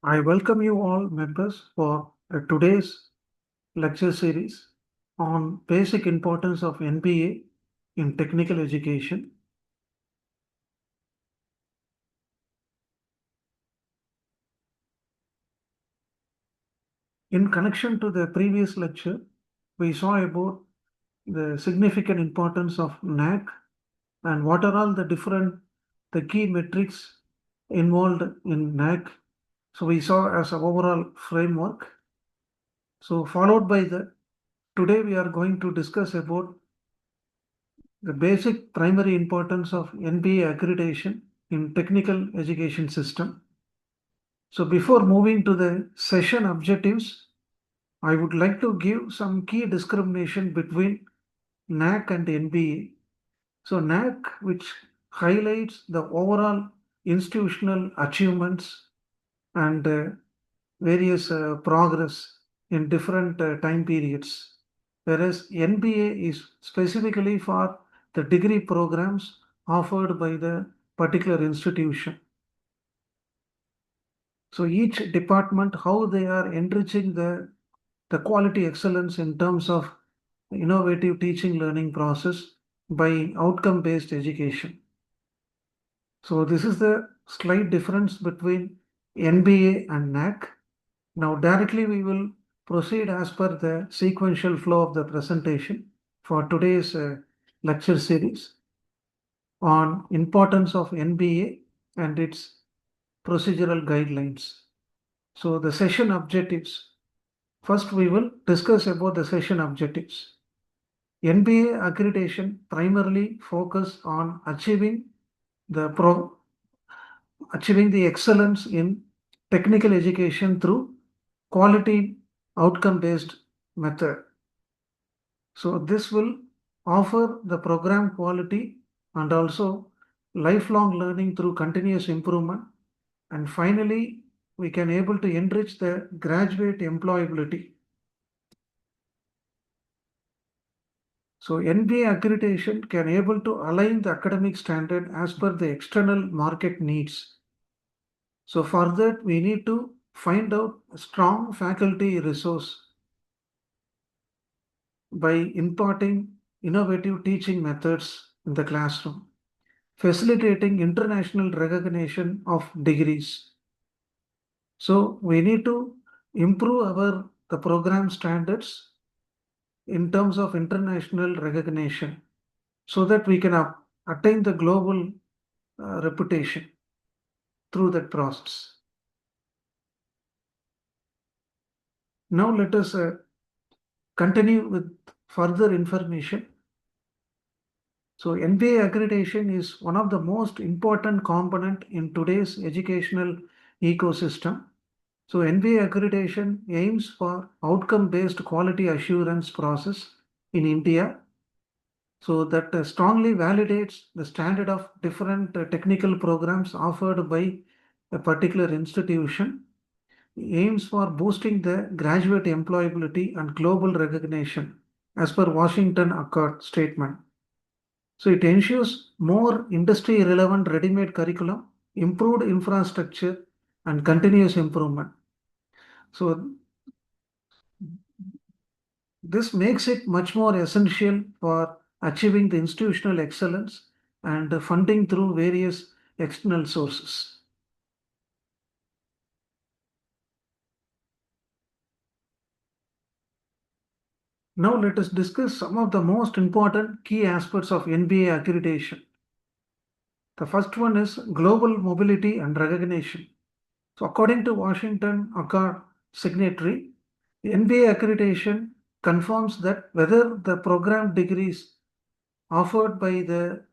I welcome you all members for today's lecture series on basic importance of NBA in technical education. In connection to the previous lecture, we saw about the significant importance of NAC and what are all the key metrics involved in NAC. So we saw as an overall framework. So followed by that, today we are going to discuss about the basic primary importance of NBA accreditation in technical education system. So before moving to the session objectives, I would like to give some key discrimination between NAC and NBA. So NAC, which highlights the overall institutional achievements and various progress in different time periods, whereas NBA is specifically for the degree programs offered by the particular institution. So each department, how they are enriching the quality excellence in terms of innovative teaching learning process by outcome-based education. So this is the slight difference between NBA and NAC. Now directly we will proceed as per the sequential flow of the presentation for today's lecture series on importance of NBA and its procedural guidelines. So the session objectives. First we will discuss about the session objectives. NBA accreditation primarily focus on achieving the excellence in technical education through quality outcome based method. So this will offer the program quality and also lifelong learning through continuous improvement. And finally, we can able to enrich the graduate employability. So NBA accreditation can able to align the academic standard as per the external market needs. So for that, we need to find out a strong faculty resource by imparting innovative teaching methods in the classroom, facilitating international recognition of degrees. So we need to improve the program standards in terms of international recognition so that we can attain the global reputation through that process. Now let us continue with further information. So NBA accreditation is one of the most important component in today's educational ecosystem. So NBA accreditation aims for outcome-based quality assurance process in India. So that strongly validates the standard of different technical programs offered by a particular institution, aims for boosting the graduate employability and global recognition as per Washington Accord statement. So it ensures more industry relevant ready-made curriculum, improved infrastructure and continuous improvement. So this makes it much more essential for achieving the institutional excellence and funding through various external sources. Now let us discuss some of the most important key aspects of NBA accreditation. The first one is global mobility and recognition. So according to Washington Accord signatory, the NBA accreditation confirms that whether the program degrees offered by the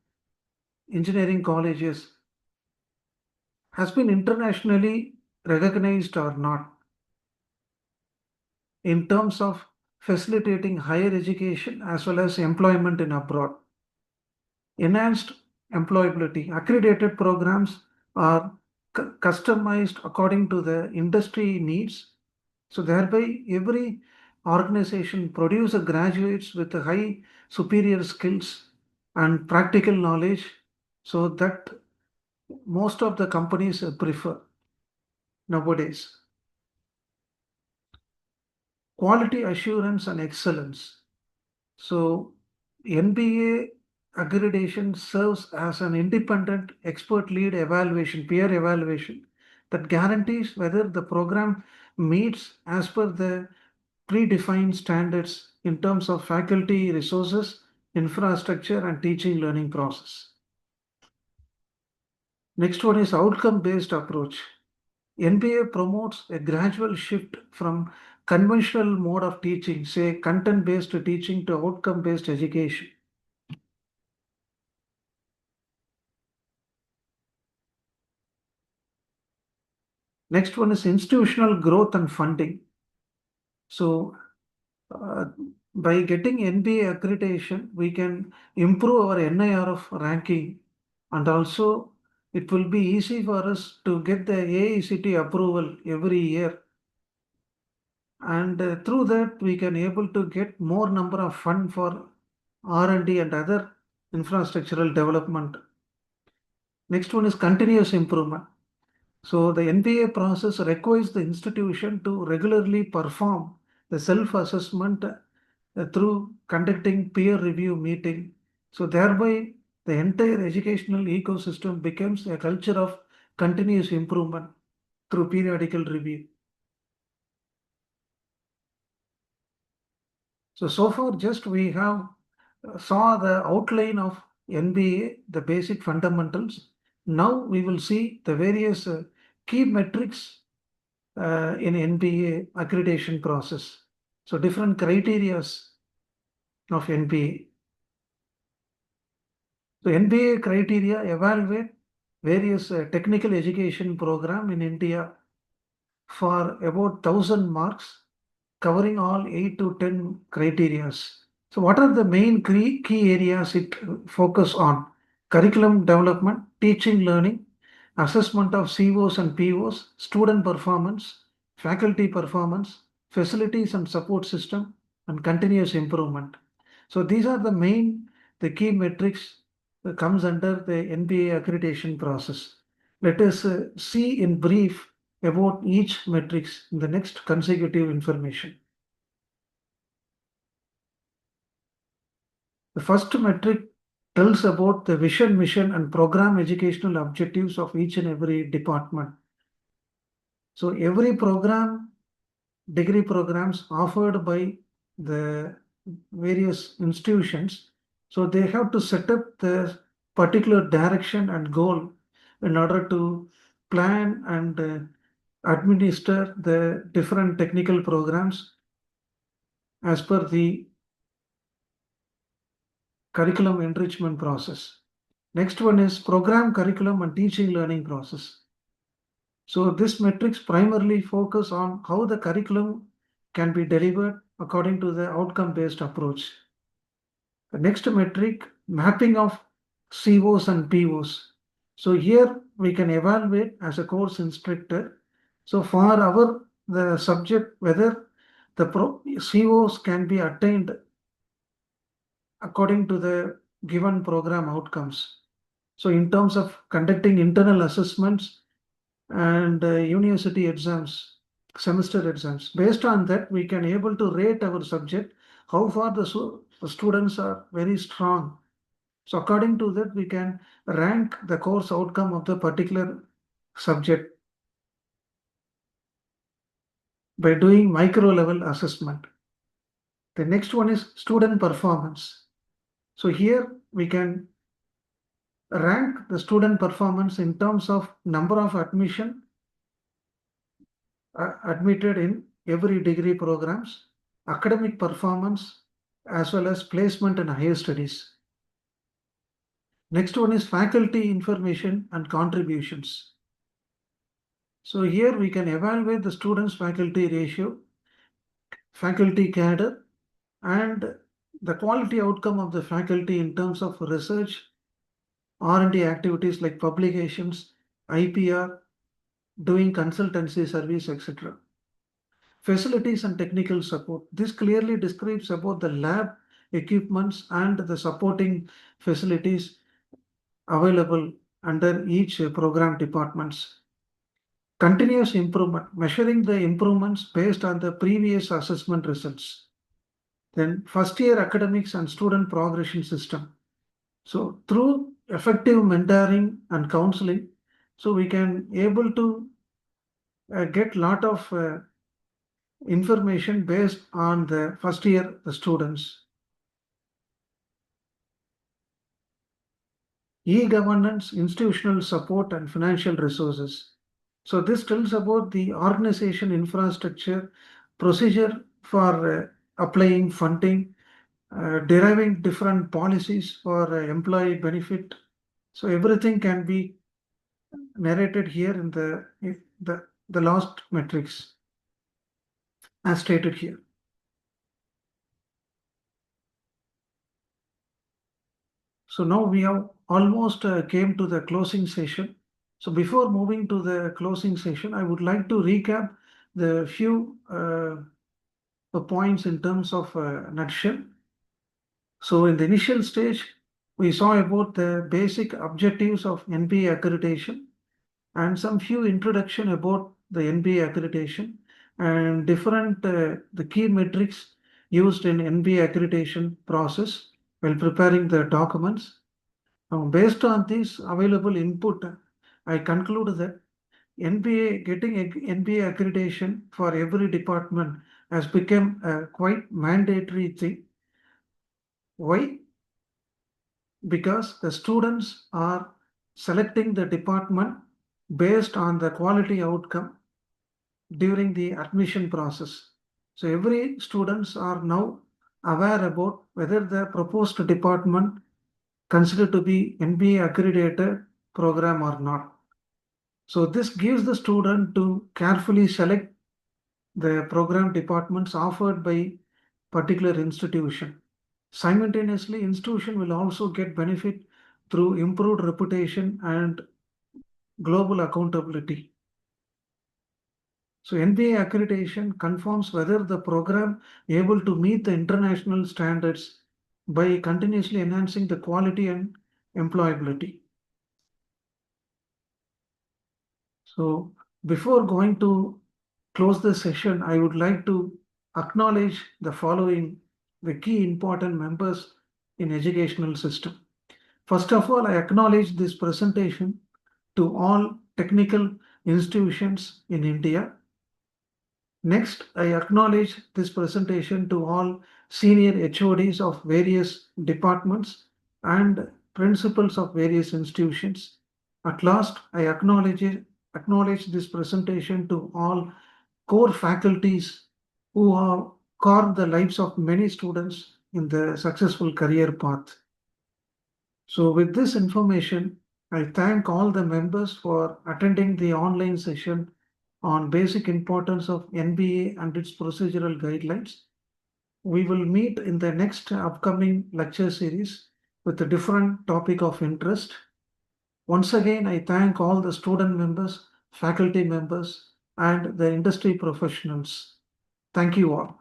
engineering colleges has been internationally recognized or not in terms of facilitating higher education as well as employment in abroad. Enhanced employability. Accredited programs are customized according to the industry needs. So thereby every organization produces graduates with high superior skills and practical knowledge so that most of the companies prefer. nowadays. Quality assurance and excellence. So NBA accreditation serves as an independent expert lead evaluation, peer evaluation that guarantees whether the program meets as per the predefined standards in terms of faculty resources, infrastructure, and teaching learning process. Next one is outcome based approach. NBA promotes a gradual shift from conventional mode of teaching, say content based teaching, to outcome based education. Next one is institutional growth and funding. So, uh, by getting NBA accreditation, we can improve our NIRF ranking, and also it will be easy for us to get the AICT approval every year. And through that, we can able to get more number of fund for R&D and other infrastructural development. Next one is continuous improvement. So the NBA process requires the institution to regularly perform the self-assessment through conducting peer review meeting. So thereby the entire educational ecosystem becomes a culture of continuous improvement through periodical review. So far just we have saw the outline of NBA, the basic fundamentals. Now we will see the various key metrics in NBA accreditation process. So different criterias of NBA. So NBA criteria evaluate various technical education program in India for about 1,000 marks, covering all 8 to 10 criterias. So what are the main key areas it focus on? Curriculum development, teaching learning, assessment of COs and POs, student performance, faculty performance, facilities and support system, and continuous improvement. So these are the key metrics that comes under the NBA accreditation process. Let us see in brief about each metrics in the next consecutive information. The first metric tells about the vision, mission, and program educational objectives of each and every department. So every program, degree programs offered by the various institutions, so they have to set up the particular direction and goal in order to plan and administer the different technical programs as per the curriculum enrichment process. Next one is program curriculum and teaching learning process. So this metrics primarily focus on how the curriculum can be delivered according to the outcome based approach. The next metric, mapping of COs and POs. So here we can evaluate as a course instructor. So for our the subject whether the COs can be attained according to the given program outcomes. So in terms of conducting internal assessments and university exams, semester exams, based on that we can able to rate our subject, how far the students are very strong. So according to that we can rank the course outcome of the particular subject by doing micro level assessment. The next one is student performance. So here we can rank the student performance in terms of number of admission admitted in every degree programs, academic performance, as well as placement in higher studies. Next one is faculty information and contributions. So here we can evaluate the students faculty ratio, faculty cadre, and the quality outcome of the faculty in terms of research, R&D activities like publications, IPR, doing consultancy service, etc. Facilities and technical support. This clearly describes about the lab equipments and the supporting facilities available under each program departments. Continuous improvement, measuring the improvements based on the previous assessment results. Then first year academics and student progression system. So through effective mentoring and counseling, so we can able to get lot of information based on the first year students. E-governance, institutional support, and financial resources. So this tells about the organization infrastructure, procedure for applying funding, deriving different policies for employee benefit. So everything can be narrated here in the last metrics as stated here. So now we have almost came to the closing session. So before moving to the closing session, I would like to recap the few points in terms of nutshell. So in the initial stage, we saw about the basic objectives of NBA accreditation and some few introduction about the NBA accreditation and different the key metrics used in NBA accreditation process while preparing the documents. Now, based on this available input, I conclude that NBA getting NBA accreditation for every department has become a quite mandatory thing. Why? Because the students are selecting the department based on the quality outcome during the admission process. So every students are now aware about whether the proposed department considered to be NBA accredited program or not. So this gives the student to carefully select the program departments offered by particular institution. Simultaneously, institution will also get benefit through improved reputation and global accountability. So NBA accreditation confirms whether the program able to meet the international standards by continuously enhancing the quality and employability. So before going to close the session, I would like to acknowledge the following, the key important members in educational system. First of all, I acknowledge this presentation to all technical institutions in India. Next, I acknowledge this presentation to all senior HODs of various departments and principals of various institutions. At last, I acknowledge this presentation to all core faculties who have carved the lives of many students in the successful career path. So with this information, I thank all the members for attending the online session on basic importance of NBA and its procedural guidelines. We will meet in the next upcoming lecture series with a different topic of interest. Once again, I thank all the student members, faculty members, and the industry professionals. Thank you all.